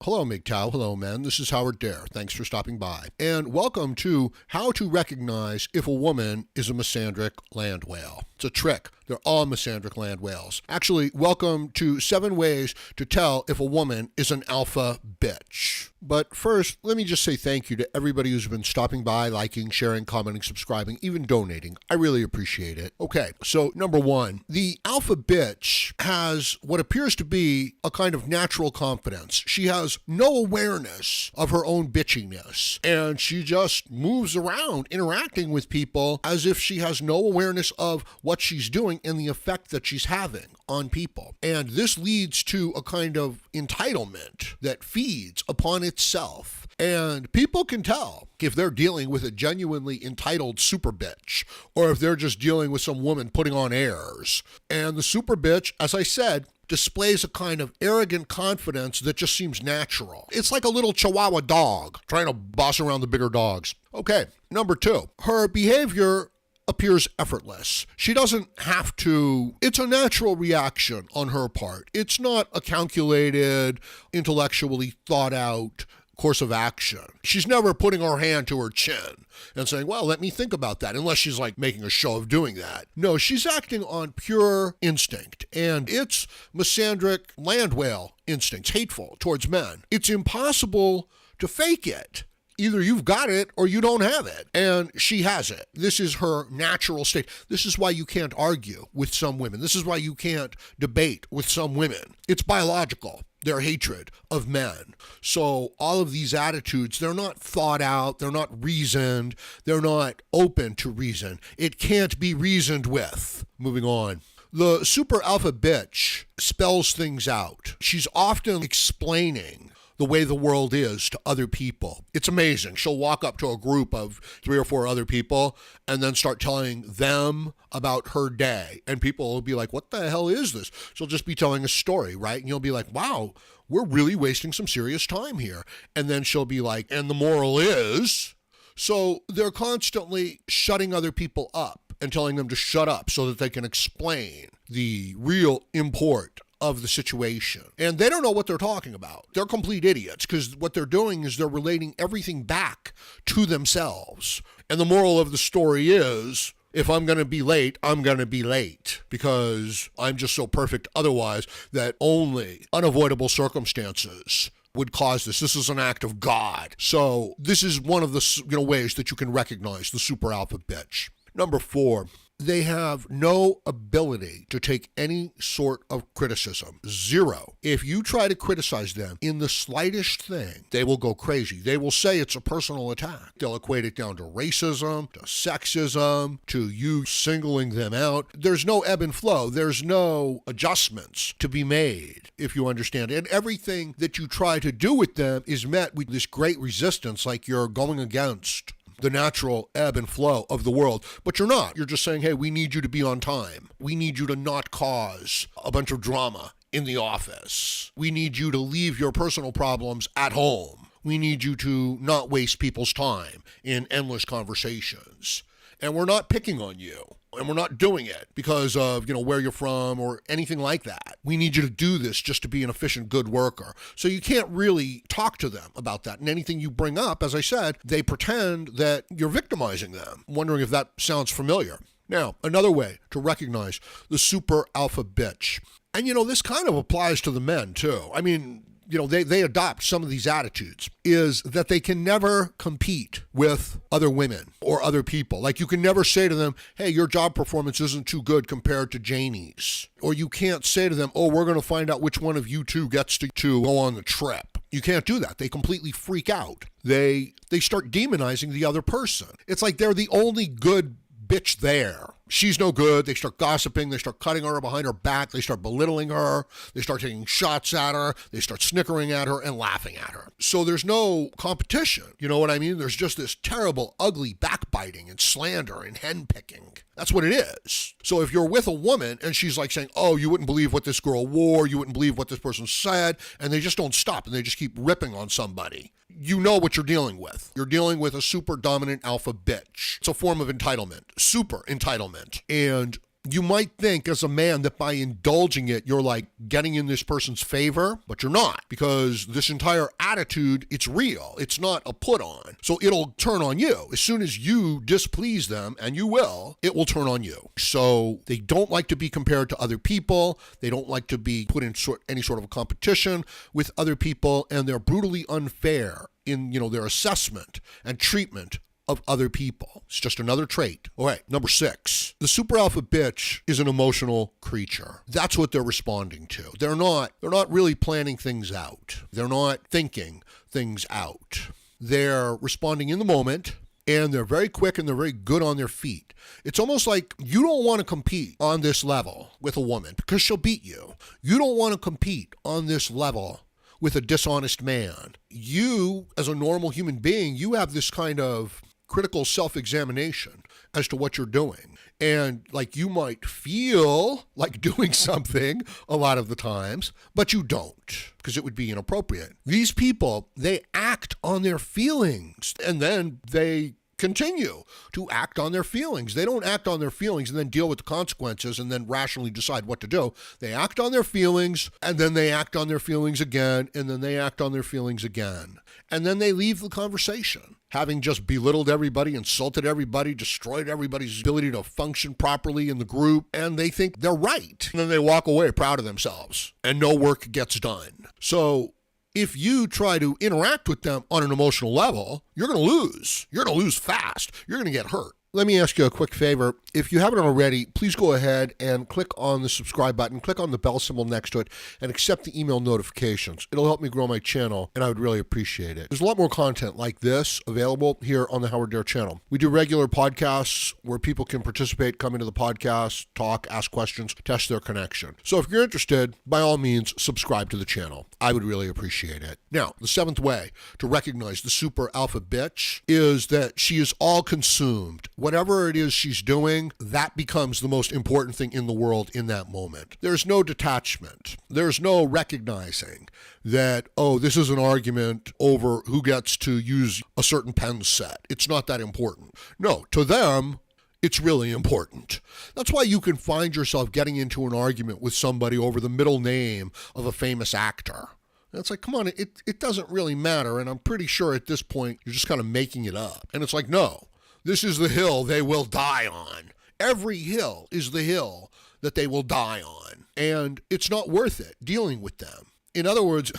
Hello, MGTOW. Hello, men. This is Howard Dare. Thanks for stopping by. And welcome to How to Recognize If a Woman is a Misandric Land Whale. It's a trick. They're all misandric land whales. Actually, welcome to 7 ways to tell if a woman is an alpha bitch. But first, let me just say thank you to everybody who's been stopping by, liking, sharing, commenting, subscribing, even donating. I really appreciate it. Okay, so number 1, the alpha bitch has what appears to be a kind of natural confidence. She has no awareness of her own bitchiness, and she just moves around interacting with people as if she has no awareness of what she's doing and the effect that she's having on people. And this leads to a kind of entitlement that feeds upon itself. And people can tell if they're dealing with a genuinely entitled super bitch or if they're just dealing with some woman putting on airs. And the super bitch, as I said, displays a kind of arrogant confidence that just seems natural. It's like a little Chihuahua dog trying to boss around the bigger dogs. Okay, number 2, her behavior appears effortless. She doesn't have to, it's a natural reaction on her part. It's not a calculated, intellectually thought out course of action. She's never putting her hand to her chin and saying, well, let me think about that, unless she's like making a show of doing that. No, she's acting on pure instinct, and it's misandric land whale instincts, hateful towards men. It's impossible to fake it. Either you've got it or you don't have it. And she has it. This is her natural state. This is why you can't argue with some women. This is why you can't debate with some women. It's biological, their hatred of men. So all of these attitudes, they're not thought out, they're not reasoned, they're not open to reason. It can't be reasoned with. Moving on. The super alpha bitch spells things out. She's often explaining the way the world is to other people. It's amazing. She'll walk up to a group of 3 or 4 other people and then start telling them about her day. And people will be like, what the hell is this? She'll just be telling a story, right? And you'll be like, wow, we're really wasting some serious time here. And then she'll be like, and the moral is... So they're constantly shutting other people up and telling them to shut up so that they can explain the real import of the situation. And they don't know what they're talking about. They're complete idiots because what they're doing is they're relating everything back to themselves. And the moral of the story is, if I'm going to be late, I'm going to be late because I'm just so perfect otherwise that only unavoidable circumstances would cause this. This is an act of God. So this is one of the ways that you can recognize the super alpha bitch. Number 4. They have no ability to take any sort of criticism. 0. If you try to criticize them in the slightest thing, they will go crazy. They will say it's a personal attack. They'll equate it down to racism, to sexism, to you singling them out. There's no ebb and flow. There's no adjustments to be made, if you understand. And everything that you try to do with them is met with this great resistance, like you're going against the natural ebb and flow of the world. But you're not. You're just saying, hey, we need you to be on time. We need you to not cause a bunch of drama in the office. We need you to leave your personal problems at home. We need you to not waste people's time in endless conversations. And we're not picking on you. And we're not doing it because of, where you're from or anything like that. We need you to do this just to be an efficient, good worker. So you can't really talk to them about that. And anything you bring up, as I said, they pretend that you're victimizing them. I'm wondering if that sounds familiar. Now, another way to recognize the super alpha bitch. And, this kind of applies to the men, too. I mean, they adopt some of these attitudes, is that they can never compete with other women or other people. Like you can never say to them, hey, your job performance isn't too good compared to Janie's. Or you can't say to them, oh, we're going to find out which one of you two gets to go on the trip. You can't do that. They completely freak out. They start demonizing the other person. It's like they're the only good bitch there. She's no good. They start gossiping. They start cutting her behind her back. They start belittling her. They start taking shots at her. They start snickering at her and laughing at her. So there's no competition. You know what I mean? There's just this terrible, ugly backbiting and slander and henpicking. That's what it is. So if you're with a woman and she's like saying, oh, you wouldn't believe what this girl wore, you wouldn't believe what this person said, and they just don't stop and they just keep ripping on somebody, you know what you're dealing with. You're dealing with a super dominant alpha bitch. It's a form of entitlement, super entitlement. And You might think as a man that by indulging it, you're like getting in this person's favor, but you're not, because this entire attitude, it's real. It's not a put on. So it'll turn on you. As soon as you displease them, and you will, it will turn on you. So they don't like to be compared to other people. They don't like to be put in any sort of a competition with other people, and they're brutally unfair in, their assessment and treatment of other people. It's just another trait. All right, number 6. The super alpha bitch is an emotional creature. That's what they're responding to. They're not really planning things out. They're not thinking things out. They're responding in the moment, and they're very quick and they're very good on their feet. It's almost like you don't want to compete on this level with a woman because she'll beat you. You don't want to compete on this level with a dishonest man. You, as a normal human being, you have this kind of critical self-examination as to what you're doing. And like you might feel like doing something a lot of the times, but you don't, because it would be inappropriate. These people, they act on their feelings, and then they continue to act on their feelings. They don't act on their feelings and then deal with the consequences and then rationally decide what to do. They act on their feelings, and then they act on their feelings again, and then they act on their feelings again. And then they leave the conversation, having just belittled everybody, insulted everybody, destroyed everybody's ability to function properly in the group, and they think they're right. And then they walk away proud of themselves, and no work gets done. So if you try to interact with them on an emotional level, you're going to lose. You're going to lose fast. You're going to get hurt. Let me ask you a quick favor. If you haven't already, please go ahead and click on the subscribe button, click on the bell symbol next to it, and accept the email notifications. It'll help me grow my channel, and I would really appreciate it. There's a lot more content like this available here on the Howard Dare channel. We do regular podcasts where people can participate, come into the podcast, talk, ask questions, test their connection. So if you're interested, by all means, subscribe to the channel. I would really appreciate it. Now, the 7th way to recognize the super alpha bitch is that she is all consumed. Whatever it is she's doing, that becomes the most important thing in the world in that moment. There's no detachment. There's no recognizing that, oh, this is an argument over who gets to use a certain pen set. It's not that important. No, to them, it's really important. That's why you can find yourself getting into an argument with somebody over the middle name of a famous actor. And it's like, come on, it doesn't really matter. And I'm pretty sure at this point, you're just kind of making it up. And it's like, no. This is the hill they will die on. Every hill is the hill that they will die on. And it's not worth it dealing with them. In other words,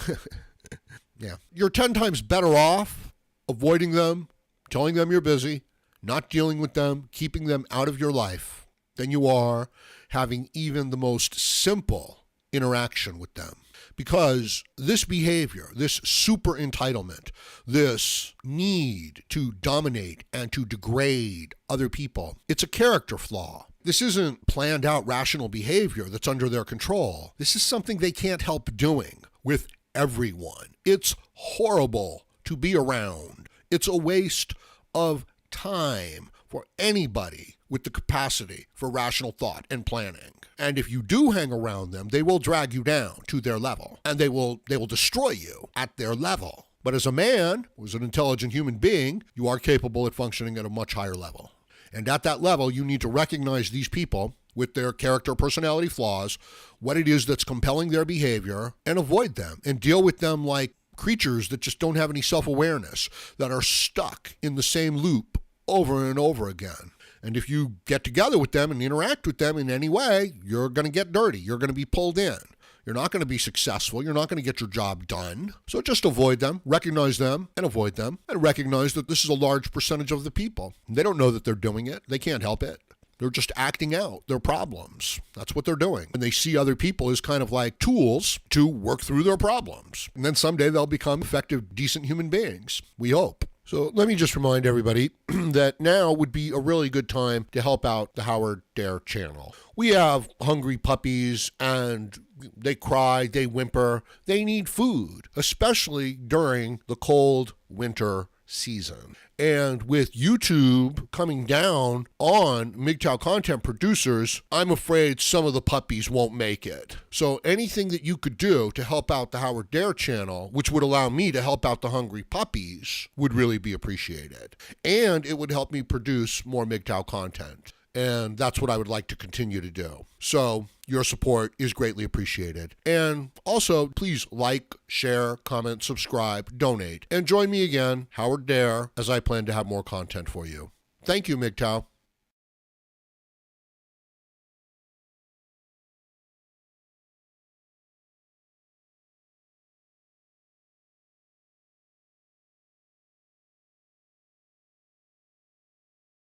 you're 10 times better off avoiding them, telling them you're busy, not dealing with them, keeping them out of your life, than you are having even the most simple interaction with them. Because this behavior, this super entitlement, this need to dominate and to degrade other people, it's a character flaw. This isn't planned out rational behavior that's under their control. This is something they can't help doing with everyone. It's horrible to be around. It's a waste of time for anybody with the capacity for rational thought and planning. And if you do hang around them, they will drag you down to their level, and they will destroy you at their level. But as a man, who's an intelligent human being, you are capable of functioning at a much higher level. And at that level, you need to recognize these people with their character, personality flaws, what it is that's compelling their behavior, and avoid them and deal with them like creatures that just don't have any self-awareness, that are stuck in the same loop over and over again. And if you get together with them and interact with them in any way, you're going to get dirty. You're going to be pulled in. You're not going to be successful. You're not going to get your job done. So just avoid them, recognize them, and avoid them, and recognize that this is a large percentage of the people. They don't know that they're doing it. They can't help it. They're just acting out their problems. That's what they're doing. And they see other people as kind of like tools to work through their problems. And then someday they'll become effective, decent human beings. We hope. So let me just remind everybody that now would be a really good time to help out the Howard Dare channel. We have hungry puppies, and they cry, they whimper, they need food, especially during the cold winter season. And with YouTube coming down on MGTOW content producers, I'm afraid some of the puppies won't make it. So anything that you could do to help out the Howard Dare channel, which would allow me to help out the hungry puppies, would really be appreciated. And it would help me produce more MGTOW content. and that's what I would like to continue to do. So your support is greatly appreciated. And also, please like, share, comment, subscribe, donate, and join me again, Howard Dare, as I plan to have more content for you. Thank you, MGTOW.